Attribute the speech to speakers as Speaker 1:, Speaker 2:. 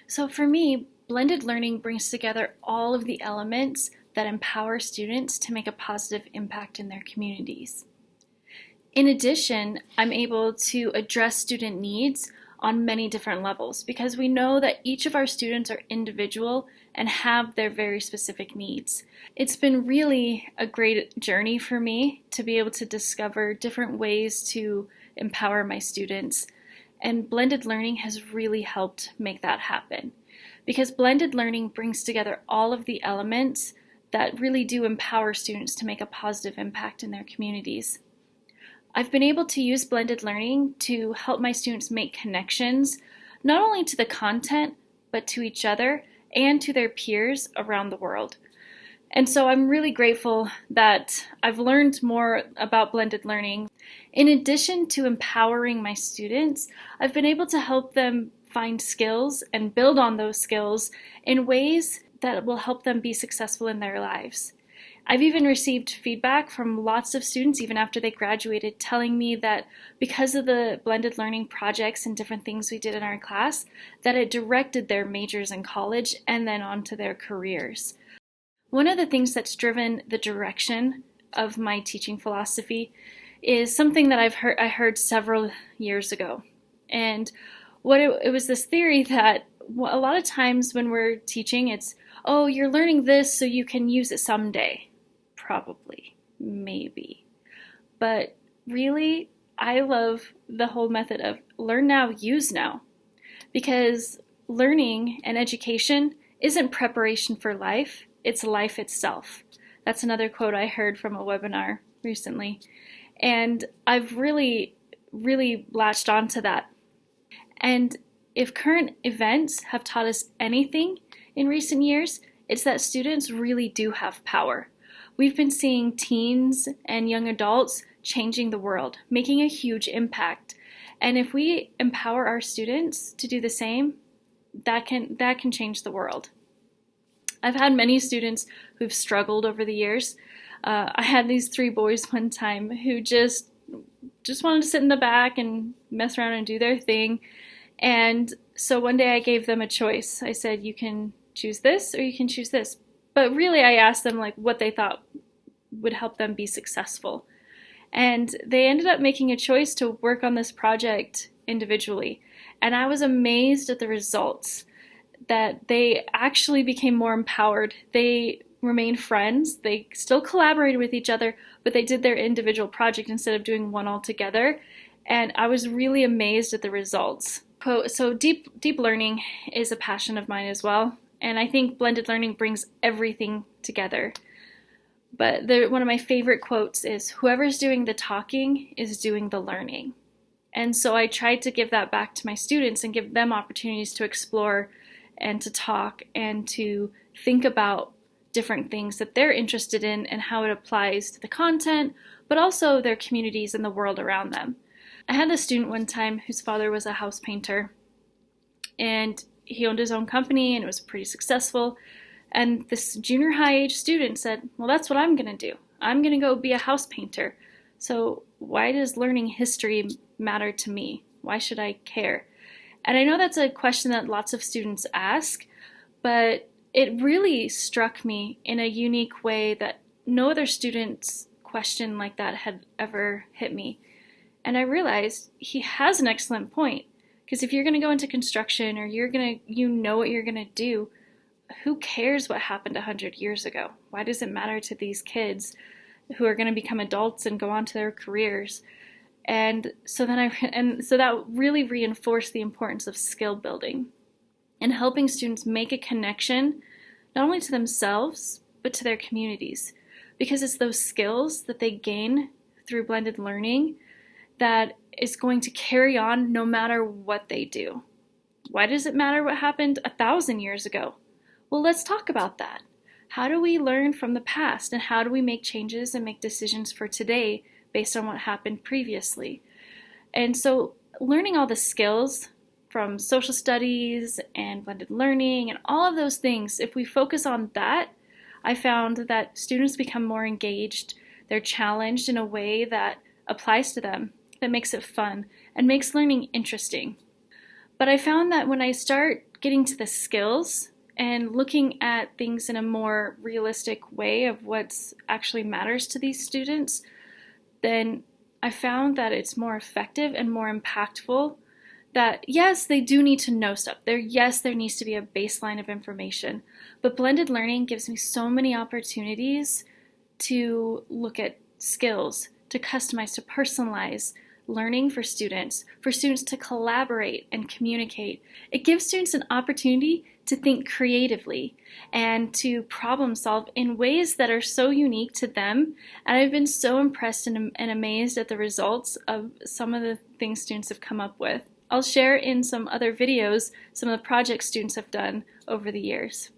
Speaker 1: So for me, blended learning brings together all of the elements that empower students to make a positive impact in their communities. In addition, I'm able to address student needs on many different levels because we know that each of our students are individual and have their very specific needs. It's been really a great journey for me to be able to discover different ways to empower my students, and blended learning has really helped make that happen because blended learning brings together all of the elements that really do empower students to make a positive impact in their communities. I've been able to use blended learning to help my students make connections, not only to the content, but to each other and to their peers around the world. And so I'm really grateful that I've learned more about blended learning. In addition to empowering my students, I've been able to help them find skills and build on those skills in ways that will help them be successful in their lives. I've even received feedback from lots of students, even after they graduated, telling me that because of the blended learning projects and different things we did in our class, that it directed their majors in college and then onto their careers. One of the things that's driven the direction of my teaching philosophy is something that I heard several years ago. And it was this theory that a lot of times when we're teaching, it's, oh, you're learning this so you can use it someday. Probably, maybe. But really, I love the whole method of learn now, use now. Because learning and education isn't preparation for life, it's life itself. That's another quote I heard from a webinar recently. And I've really latched onto that. And if current events have taught us anything in recent years, it's that students really do have power. We've been seeing teens and young adults changing the world, making a huge impact. And if we empower our students to do the same, that can change the world. I've had many students who've struggled over the years. I had these 3 boys one time who just wanted to sit in the back and mess around and do their thing. And so one day I gave them a choice. I said, you can choose this or you can choose this. But really, I asked them what they thought would help them be successful. And they ended up making a choice to work on this project individually. And I was amazed at the results, that they actually became more empowered. They remained friends. They still collaborated with each other, but they did their individual project instead of doing one all together. And I was really amazed at the results. So deep learning is a passion of mine as well. And I think blended learning brings everything together. But one of my favorite quotes is, whoever's doing the talking is doing the learning. And so I tried to give that back to my students and give them opportunities to explore and to talk and to think about different things that they're interested in and how it applies to the content, but also their communities and the world around them. I had a student one time whose father was a house painter, and he owned his own company and it was pretty successful. And this junior high age student said, well, that's what I'm going to do. I'm going to go be a house painter. So why does learning history matter to me? Why should I care? And I know that's a question that lots of students ask, but it really struck me in a unique way that no other student's question like that had ever hit me. And I realized he has an excellent point. Because if you're going to go into construction or you know what you're going to do, who cares what happened 100 years ago? Why does it matter to these kids who are going to become adults and go on to their careers? And so that really reinforced the importance of skill building and helping students make a connection, not only to themselves, but to their communities. Because it's those skills that they gain through blended learning that is going to carry on no matter what they do. Why does it matter what happened 1,000 years ago? Well, let's talk about that. How do we learn from the past, and how do we make changes and make decisions for today based on what happened previously? And so learning all the skills from social studies and blended learning and all of those things, if we focus on that, I found that students become more engaged. They're challenged in a way that applies to them, that makes it fun and makes learning interesting. But I found that when I start getting to the skills and looking at things in a more realistic way of what actually matters to these students, then I found that it's more effective and more impactful. That yes, they do need to know stuff. Yes, there needs to be a baseline of information, but blended learning gives me so many opportunities to look at skills, to customize, to personalize learning for students to collaborate and communicate. It gives students an opportunity to think creatively and to problem solve in ways that are so unique to them. And I've been so impressed and amazed at the results of some of the things students have come up with. I'll share in some other videos some of the projects students have done over the years.